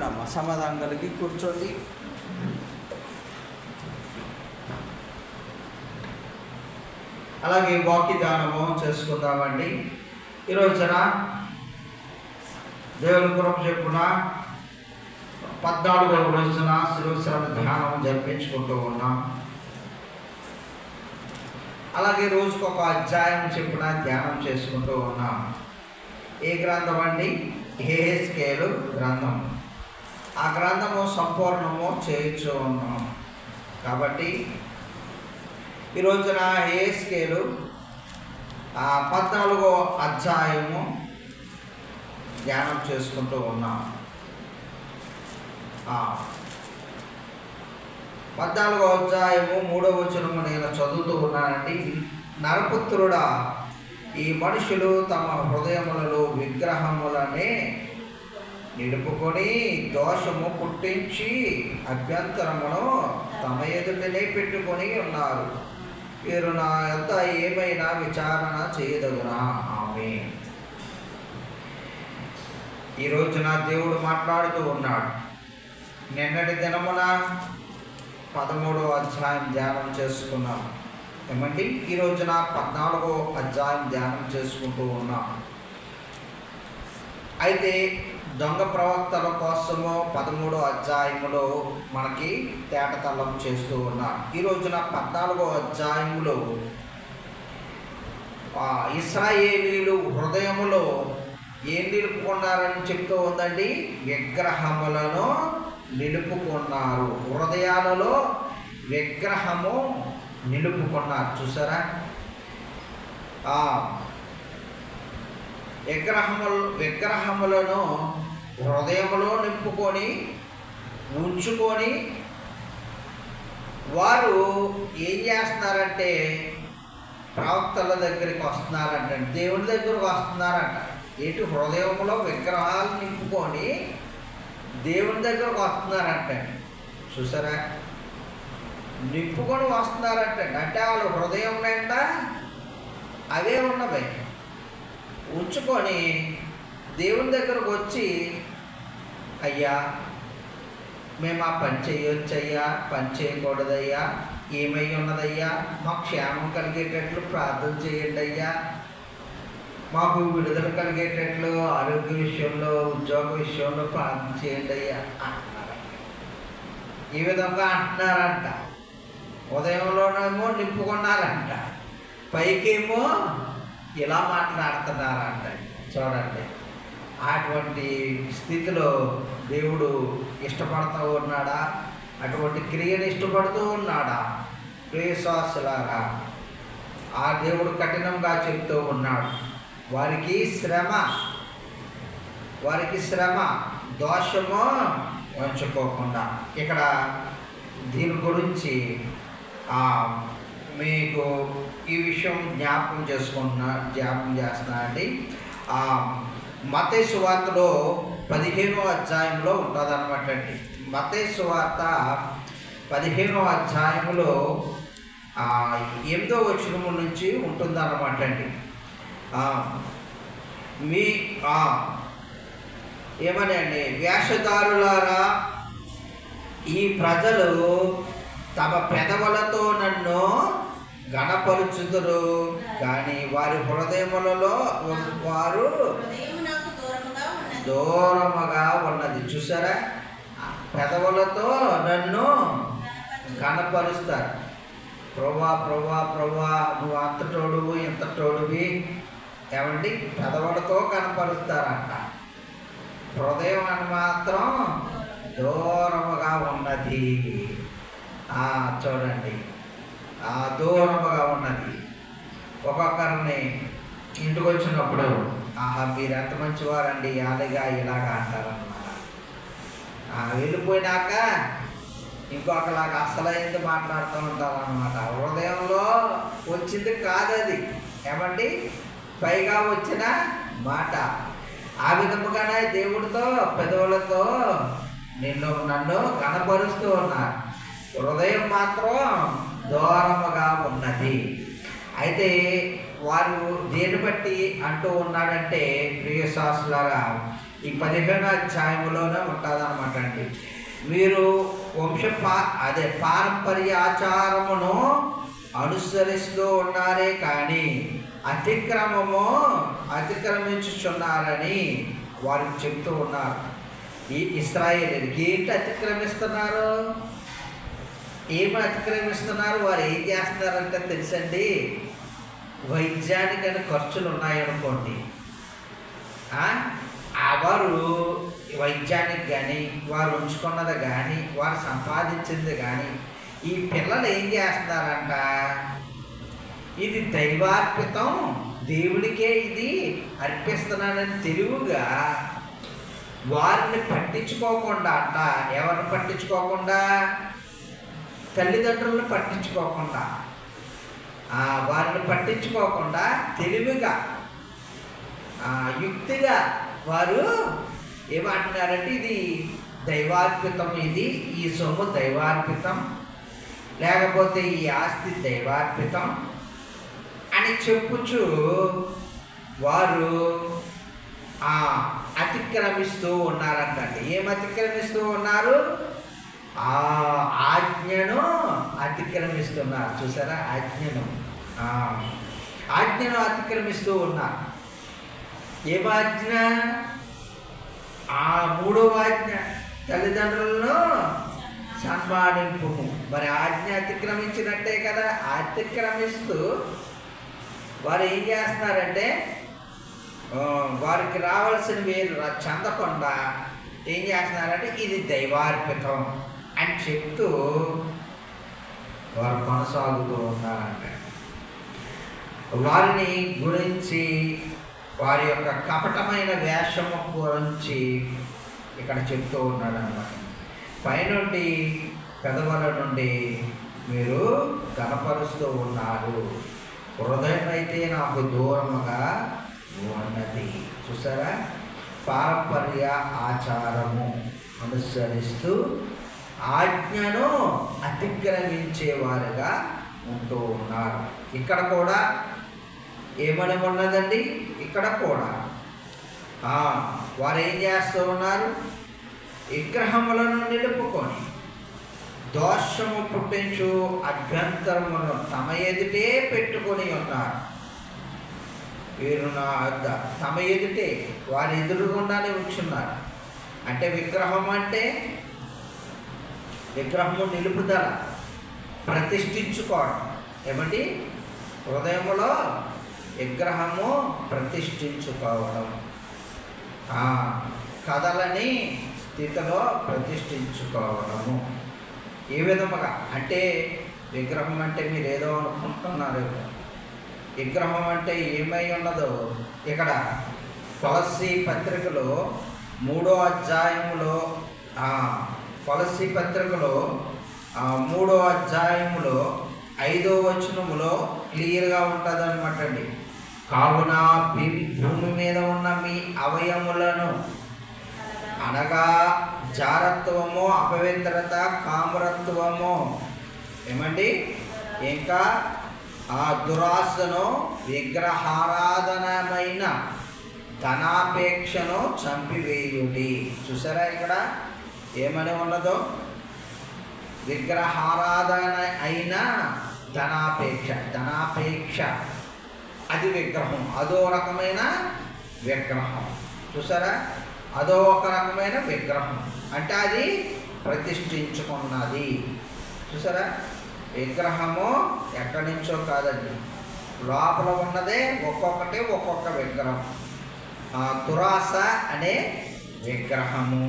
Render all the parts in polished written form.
కూర్చోండమ్మా, సమాధానం కలిగి కూర్చోండి. అలాగే వాక్య దానము చేసుకుందామండి. ఈరోజున దేవుని కృప చెప్పున 14వ రోజున శిలువ ధ్యానం జరిపించుకుంటూ ఉన్నాం. అలాగే రోజుకు ఒక అధ్యాయం చెప్పున ధ్యానం చేసుకుంటూ ఉన్నాం. ఏ గ్రంథం అండి? యెహెజ్కేలు గ్రంథం. ఆ గ్రంథము సంపూర్ణము చేయించు ఉన్నాం. కాబట్టి ఈ రోజున యెహెజ్కేలు 14వ అధ్యాయము ధ్యానం చేసుకుంటూ ఉన్నాం. 14వ అధ్యాయము 3వ వచనము నేను చదువుతూ ఉన్నానండి. నరపుత్రుడా, ఈ మనుషులు తమ హృదయములలో విగ్రహములనే నిలుపుకొని దోషము పుట్టించి అభ్యంతరమును తమ ఎదుటనే పెట్టుకొని ఉన్నారు. వీరు నా యొద్ద ఏమైనా విచారణ చేయదగునా? ఆమేన్. ఈ రోజున దేవుడు మాట్లాడుతూ ఉన్నాడు. నిన్నటి దినమున 13వ అధ్యాయం ధ్యానం చేసుకున్నాం. ఏమండి? ఈ రోజున 14వ అధ్యాయం ధ్యానం చేసుకుంటూ ఉన్నాం. అయితే దొంగ ప్రవక్తల కోసము 13వ అధ్యాయములో మనకి తేటతల్లం చేస్తూ ఉన్నాం. ఈ రోజున 14వ అధ్యాయములో ఇశ్రాయేలీలు హృదయములో ఏం నిలుపుకున్నారని చెప్తూ ఉందండి. విగ్రహములను నిలుపుకున్నారు. హృదయాలలో విగ్రహము నిలుపుకున్నారు. చూసారా? విగ్రహములను హృదయములో నింపుకొని ఉంచుకొని వారు ఏం చేస్తున్నారంటే ప్రవక్తల దగ్గరికి వస్తున్నారంట, దేవుని దగ్గరకు వస్తున్నారంట. ఏంటి? హృదయంలో విగ్రహాలు నింపుకొని దేవుని దగ్గరకు వస్తున్నారంట. చూసారా? నింపుకొని వస్తున్నారంట. అంటే వాళ్ళు హృదయం నిండా అవే ఉన్నవి ఉంచుకొని దేవుని దగ్గరకు వచ్చి, అయ్యా మేము ఆ పని చేయొచ్చయ్యా, పని చేయకూడదయ్యా, ఏమై ఉన్నదయ్యా, మాకు క్షేమం కలిగేటట్లు ప్రార్థన చేయండి అయ్యా, మాకు విడుదల కలిగేటట్లు ఆరోగ్య విషయంలో, ఉద్యోగ విషయంలో ప్రార్థన చేయండి అయ్యా అంటున్నారు. ఈ విధంగా అంటున్నారంట. ఉదయంలోనేమో నింపుకున్నారంట, పైకేమో ఇలా మాట్లాడుతున్నారంట. చూడండి, అటువంటి స్థితిలో దేవుడు ఇష్టపడుతూ ఉన్నాడా? అటువంటి క్రియను ఇష్టపడుతూ ఉన్నాడా? ప్రియశ్వాసులారా, ఆ దేవుడు కఠినంగా చెప్తూ ఉన్నాడు. వారికి శ్రమ దోషము ఉంచుకోకుండా. ఇక్కడ దీని గురించి మీకు ఈ విషయం జ్ఞాపకం చేస్తున్నా అండి. మత్తయి సువార్తలో 15వ అధ్యాయంలో ఉంటుంది అనమాట అండి. మత్తయి సువార్త 15వ అధ్యాయంలో 8వ వచనము నుంచి ఉంటుందన్నమాట అండి. ఏమని అండి? వేషధారులారా, ఈ ప్రజలు తమ పెదవులతో నన్ను గణపరుచుదురు, కానీ వారి హృదయములలో వారు దూరముగా ఉన్నది. చూసారా? పెదవులతో నన్ను గణపరుస్తారు. ప్రభా ప్రభా ప్రభా నువ్వు అంతటోడువు ఇంతటోడువి. ఏమండి? పెదవులతో కనపరుస్తారంట. హృదయం అని మాత్రం దూరముగా ఉన్నది. చూడండి, దూరముగా ఉన్నది. ఒక్కొక్కరిని ఇంటికి వచ్చినప్పుడు, మీరు ఎంత మంచివారండి, అలాగా ఇలాగా అంటారన్నమాట. వెళ్ళిపోయినాక ఇంకొకలాగా అసలైంది మాట్లాడుతూ ఉంటారు అన్నమాట. హృదయంలో వచ్చింది కాదు అది. ఏమండి? పైగా వచ్చిన మాట. ఆ విధముగానే దేవుడితో పెదవులతో నన్ను కనపరుస్తూ ఉన్నారు. హృదయం మాత్రం దూరముగా ఉన్నది. అయితే వారు దేని బట్టి అంటూ ఉన్నాడంటే, ప్రియశాస్త్రులారా, ఈ 15వ అధ్యాయంలోనే ఉంటుందన్నమాట అండి. మీరు పారంపర్య ఆచారమును అనుసరిస్తూ ఉన్నారే కానీ అతిక్రమించుచున్నారని వారు చెప్తూ ఉన్నారు. ఈ ఇశ్రాయేలీయులకి ఏంటి అతిక్రమిస్తున్నారు? ఏమి అతిక్రమిస్తున్నారు? వారు ఏం చేస్తున్నారంటే తెలుసండి, వైద్యానికని ఖర్చులు ఉన్నాయనుకోండి, వారు వైద్యానికి కానీ వారు ఉంచుకున్నది కానీ వారు సంపాదించింది కానీ ఈ పిల్లలు ఏం చేస్తున్నారంట, ఇది దైవార్పితం, దేవుడికే ఇది అర్పిస్తున్నానని తెలివిగా వారిని పట్టించుకోకుండా అంట. ఎవరిని పట్టించుకోకుండా? తల్లిదండ్రులను పట్టించుకోకుండా, వారిని పట్టించుకోకుండా తెలివిగా యుక్తిగా వారు ఏమంటున్నారంటే ఇది దైవార్పితం, ఈ సొమ్ము దైవార్పితం, లేకపోతే ఈ ఆస్తి దైవార్పితం అని చెప్పుచు వారు అతిక్రమిస్తూ ఉన్నారంటండి. ఏం అతిక్రమిస్తూ ఉన్నారు? ఆజ్ఞను అతిక్రమిస్తున్నారు. చూసారా? ఆజ్ఞను అతిక్రమిస్తూ ఉన్నారు. ఏమాజ్ఞ? 3వ ఆజ్ఞ, తల్లిదండ్రులను సన్మానింపు. మరి ఆజ్ఞ అతిక్రమించినట్టే కదా. అతిక్రమిస్తూ వారు ఏం చేస్తున్నారంటే వారికి రావాల్సినవి చెందకుండా ఏం చేస్తున్నారంటే ఇది దైవార్పితం అని చెప్తూ వారు కొనసాగుతూ ఉన్నారంట. వారిని గురించి, వారి యొక్క కపటమైన వేషము గురించి ఇక్కడ చెప్తూ ఉన్నాడు అన్నమాట. పైనుండి పెదవుల నుండి మీరు కనపరుస్తూ ఉన్నారు, హృదయం అయితే నాకు దూరముగా ఉన్నది. చూసారా? పారంపర్య ఆచారము అనుసరిస్తూ ఆజ్ఞను అతిక్రమించేవారుగా ఉంటూ ఉన్నారు. ఇక్కడ కూడా ఏమని ఉన్నదండి? ఇక్కడ కూడా వారు ఏం చేస్తూ ఉన్నారు? విగ్రహములను నిలుపుకొని దోషము పుట్టించు అభ్యంతరమును తమ ఎదుటే పెట్టుకొని ఉన్నారు. వీరు తమ ఎదుటే, వారి ఎదురుగుండానే ఉంచున్నారు. అంటే విగ్రహము నిలుపుదల, ప్రతిష్ఠించుకోవడం. ఏమండి? హృదయములో విగ్రహము ప్రతిష్ఠించుకోవడం, కదలని స్థితిలో ప్రతిష్ఠించుకోవడము. ఏ విధముగా అంటే విగ్రహం అంటే మీరు ఏదో అనుకుంటున్నారు. విగ్రహం అంటే ఏమై ఉన్నదో ఇక్కడ కొలస్సీ పత్రికలో 3వ అధ్యాయములో 3వ అధ్యాయములో 5వ వచనములో క్లియర్గా ఉంటుంది అనమాట అండి. కావున భూమి మీద ఉన్న మీ అవయములను అనగా జారత్వము, అపవిత్రత, కామరత్వము, ఏమండి, ఇంకా దురాశను, విగ్రహారాధనమైన ధనాపేక్షను చంపివేయుడి. చూసారా? ఇక్కడ ఏమని ఉన్నదో? విగ్రహారాధన అయిన ధనాపేక్ష అది విగ్రహం, అదో రకమైన విగ్రహం. చూసారా? అదో ఒక రకమైన విగ్రహం అంటే అది ప్రతిష్ఠించుకున్నది. చూసారా? విగ్రహము ఎక్కడి నుంచో కాదండి, లోపల ఉన్నదే ఒక్కొక్కటి ఒక్కొక్క విగ్రహం. దురాశ అనే విగ్రహము,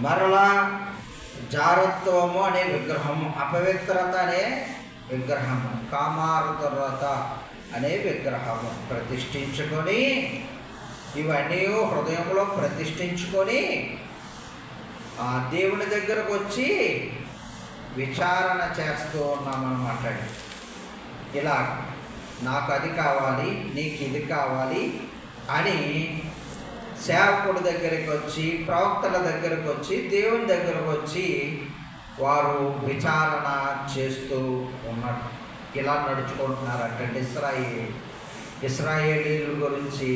మరలా జారత్వము అనే విగ్రహము, అపవిత్రత అనే విగ్రహము, కామారుతరత అనే విగ్రహము ప్రతిష్ఠించుకొని, ఇవన్నీ హృదయంలో ప్రతిష్ఠించుకొని దేవుని దగ్గరకు వచ్చి విచారణ చేస్తూ ఉన్నామన్నమాట. ఇలా నాకు అది కావాలి, నీకు ఇది కావాలి అని సేవకుడి దగ్గరికి వచ్చి, ప్రవక్తల దగ్గరకు వచ్చి, దేవుని దగ్గరకు వచ్చి వారు విచారణ చేస్తూ ఉన్నారు. ఇలా నడుచుకుంటున్నారంటే ఇశ్రాయేలీయుల గురించి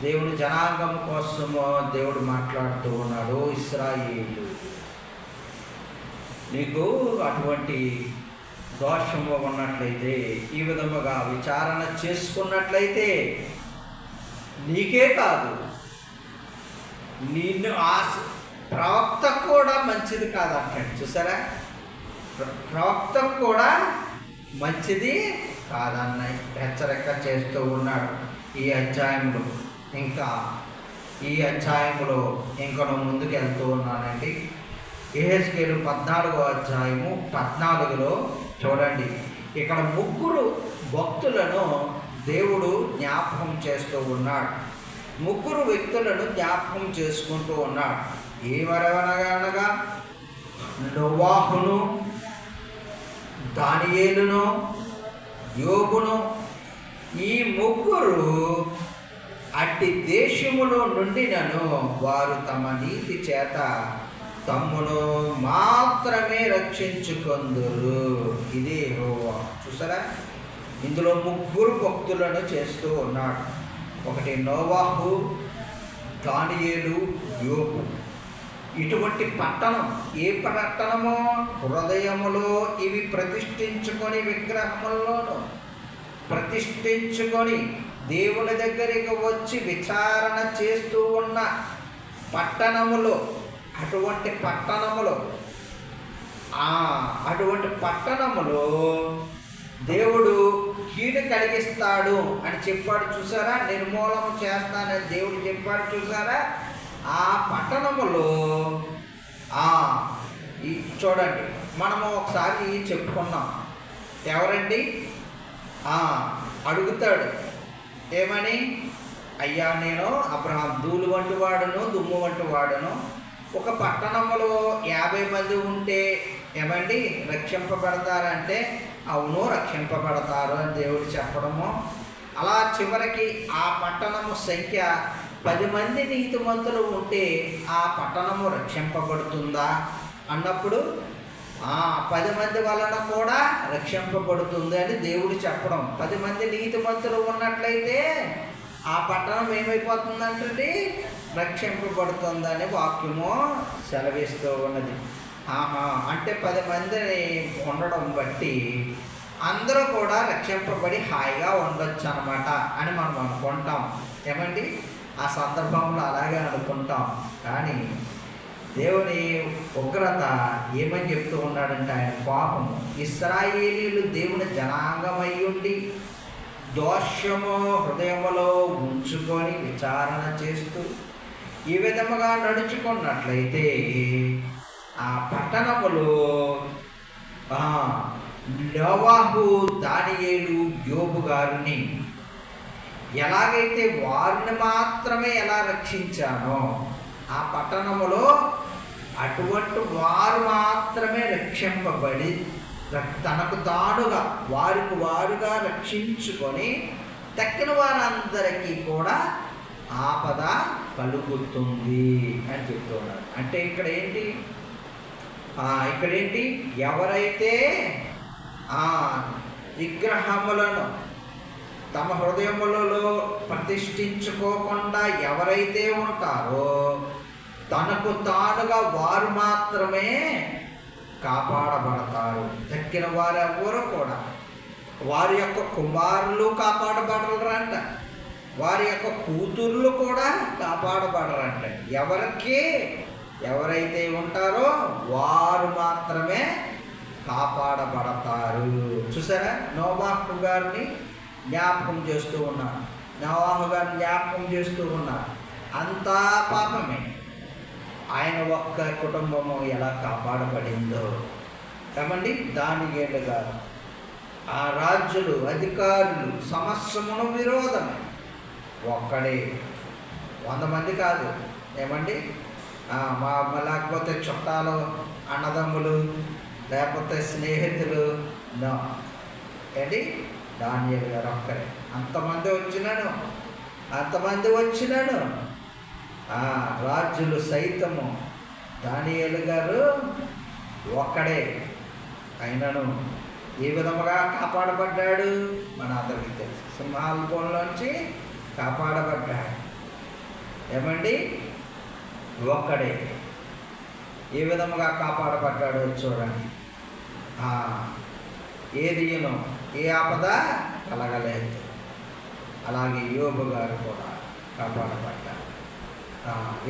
దేవుని జనాంగం కోసము దేవుడు మాట్లాడుతూ ఉన్నాడు. ఇశ్రాయేలు, నీకు అటువంటి దోషము ఉన్నట్లయితే, ఈ విధముగా విచారణ చేసుకున్నట్లయితే నీకే కాదు, నిన్ను ప్రవక్త కూడా మంచిది కాదంటాడు. చూసారా, ప్రవక్త కూడా మంచిది కాదన్న హెచ్చరిక చేస్తూ ఉన్నాడు ఈ అధ్యాయంలో. ఈ అధ్యాయంలో ఇంకను ముందుకు వెళ్తూ ఉన్నానండి. యెహెజ్కేలు 14వ అధ్యాయము 14లో చూడండి, ఇక్కడ 3 భక్తులను దేవుడు జ్ఞాపకం చేస్తూ ఉన్నాడు. 3 వ్యక్తులను జ్ఞాపకం చేసుకుంటూ ఉన్నాడు. ఏమరవనగా నోవాహును, దానియేలును, యోబును. ఈ 3 అట్టి దేశములో నుండినను వారు తమ నీతి చేత తమ్మును మాత్రమే రక్షించుకొందురు. ఇదే యెహోవా. చూసారా, ఇందులో 3 భక్తులను చేస్తూ ఉన్నాడు. ఒకటి నోవాహు, దానియేలు, యోబు. ఇటువంటి పట్టణం, ఏ పట్టణమో హృదయములో ఇవి ప్రతిష్ఠించుకొని, విగ్రహముల్లోనూ ప్రతిష్ఠించుకొని దేవుని దగ్గరికి వచ్చి విచారణ చేస్తూ ఉన్న పట్టణములో, అటువంటి పట్టణములో దేవుడు కీడు కలిగిస్తాడు అని చెప్పాడు. చూసారా, నిర్మూలన చేస్తానని దేవుడు చెప్పాడు. చూసారా, ఆ పట్టణములో చూడండి, మనము ఒకసారి చెప్పుకున్నాం. ఎవరండి అడుగుతాడు ఏమని, అయ్యా నేను అబ్రహాం ధూళి వంటి వాడును, దుమ్ము వంటి వాడును. ఒక పట్టణంలో 50 మంది ఉంటే ఏమండి రక్షింపబడతారంటే, అవును రక్షింపబడతారు అని దేవుడు చెప్పడము. అలా చివరికి ఆ పట్టణము సంఖ్య 10 మంది నీతిమంతులు ఉంటే ఆ పట్టణము రక్షింపబడుతుందా అన్నప్పుడు 10 మంది వలన కూడా రక్షింపబడుతుంది అని దేవుడు చెప్పడం. 10 మంది నీతిమంతులు ఉన్నట్లయితే ఆ పట్టణం ఏమైపోతుందంటే రక్షింపబడుతుందని వాక్యము సెలవిస్తూ ఉన్నది. అంటే 10 మందిని ఉండడం బట్టి అందరూ కూడా రక్షింపబడి హాయిగా ఉండొచ్చు అన్నమాట అని మనం అనుకుంటాం. ఏమండి, ఆ సందర్భంలో అలాగే అనుకుంటాం. కానీ దేవుని ఉగ్రత ఏమని చెప్తూ ఉన్నాడంటే, ఆయన కోపము, ఇశ్రాయేలీయులు దేవుని జనాంగమై ఉండి దోషము హృదయములో ఉంచుకొని విచారణ చేస్తూ ఈ విధముగా నడుచుకున్నట్లయితే ఆ పట్టణములో నోవాహు, దానియేలు, యోబు గారిని ఎలాగైతే వారిని మాత్రమే ఎలా రక్షించానో, ఆ పట్టణములో అటువంటి వారు మాత్రమే రక్షింపబడి తనకు తానుగా వారుగా రక్షించుకొని తక్కిన వారందరికీ కూడా ఆపద కలుగుతుంది అని చెప్తున్నాడు. అంటే ఇక్కడేంటి, ఎవరైతే విగ్రహములను తమ హృదయములలో ప్రతిష్ఠించుకోకుండా ఎవరైతే ఉంటారో తనకు తానుగా వారు మాత్రమే కాపాడబడతారు. తక్కిన వారెవరు కూడా, వారి యొక్క కుమారులు కాపాడబడరంట, వారి యొక్క కూతుర్లు కూడా కాపాడబడరంట. ఎవరైతే ఉంటారో వారు మాత్రమే కాపాడబడతారు. చూసారా, నోవాహు గారిని జ్ఞాపకం చేస్తూ ఉన్నారు. అంతా పాపమే. ఆయన ఒక్క కుటుంబము ఎలా కాపాడబడిందో ఏమండి. దానియేలు గారు, ఆ రాజులు, అధికారులు సమస్యమును విరోధమే. ఒక్కడే, 100 మంది కాదు. ఏమండి, లేకపోతే చుట్టాలు, అన్నదమ్ములు, లేకపోతే స్నేహితులు, ఏంటి, దానియేలు గారు ఒక్కరే. అంతమంది వచ్చినాను రాజులు సైతము దానియేలు గారు ఒక్కడే. అయినను ఏ విధముగా కాపాడబడ్డాడు మన అందరికీ తెలుసు. సింహాల బోన్లోంచి కాపాడబడ్డాడు. ఏమండి? ఒక్కడే. ఏ విధముగా కాపాడబడ్డాడో చూడండి. ఏదియును ఏ ఆపద కలగలేదు. అలాగే యోబు గారు కూడా కాపాడబడ్డారు.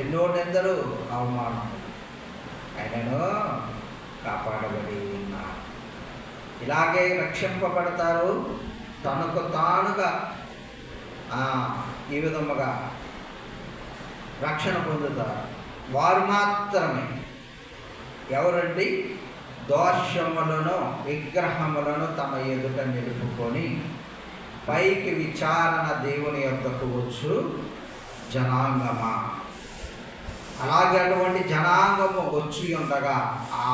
ఎన్నో నిందలు, అవమానములు, ఆయనను కాపాడబడి ఉన్నారు. ఇలాగే రక్షింపబడతారు, తనకు తానుగా ఈ విధముగా రక్షణ పొందుతారు. వారు మాత్రమే. ఎవరండి? దోషములను, విగ్రహములను తమ ఎదుట నిలుపుకొని పైకి విచారణ దేవుని యొద్దకు వచ్చు జనాంగమా. అలాగే అటువంటి జనాంగము వచ్చి ఉండగా ఆ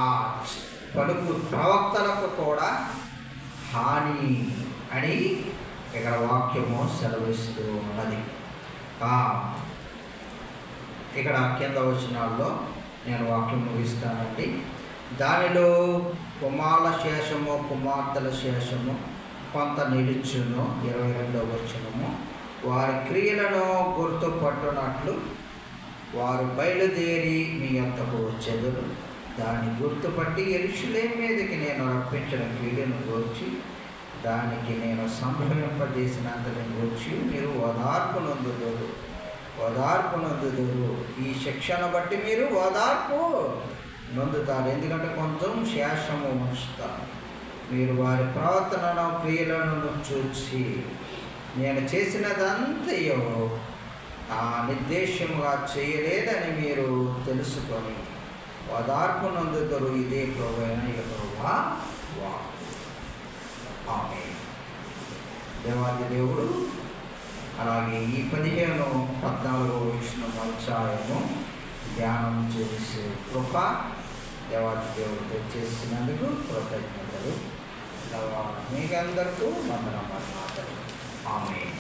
పలుకు ప్రవక్తలకు కూడా హాని అని ఇక్కడ వాక్యము సెలవిస్తూ ఉన్నది. ఇక్కడ కింద వచనాల్లో నేను వాక్యం ముగిస్తానండి. దానిలో కుమారుల శేషము, కుమార్తెల శేషము కొంత నిలుచును. 22వ వచనము, వారి క్రియలను గుర్తుపట్టునట్లు వారు బయలుదేరి మీ యొద్దకు వచ్చెదరు. దాన్ని గుర్తుపట్టి యెరూషలేము మీదకి నేను రప్పించిన కీడును గూర్చి, దానికి నేను సంభవింపజేసినంతని గూర్చి మీరు ఓదార్పు నొందుదురు. ఈ శిక్షను బట్టి మీరు ఓదార్పు నొందుతారు. ఎందుకంటే కొంచెం శేషము ఉంచుతారు. మీరు వారి ప్రవర్తనను, క్రియలను చూసి నేను చేసినదంతయో నిర్దేశముగా చేయలేదని మీరు తెలుసుకొని ఓదార్పు నొందుదురు. ఇదే ప్రభువైన యెహోవా వాక్కు. ఆమేన్. దేవాది దేవుడు అలాగే ఈ 14వ అధ్యాయము ధ్యానం చేసే కృప దేవాది దేవుడు తెచ్చేసినందుకు కృతజ్ఞతలు. మీకందరికీ వందనములు. ఆమేన్.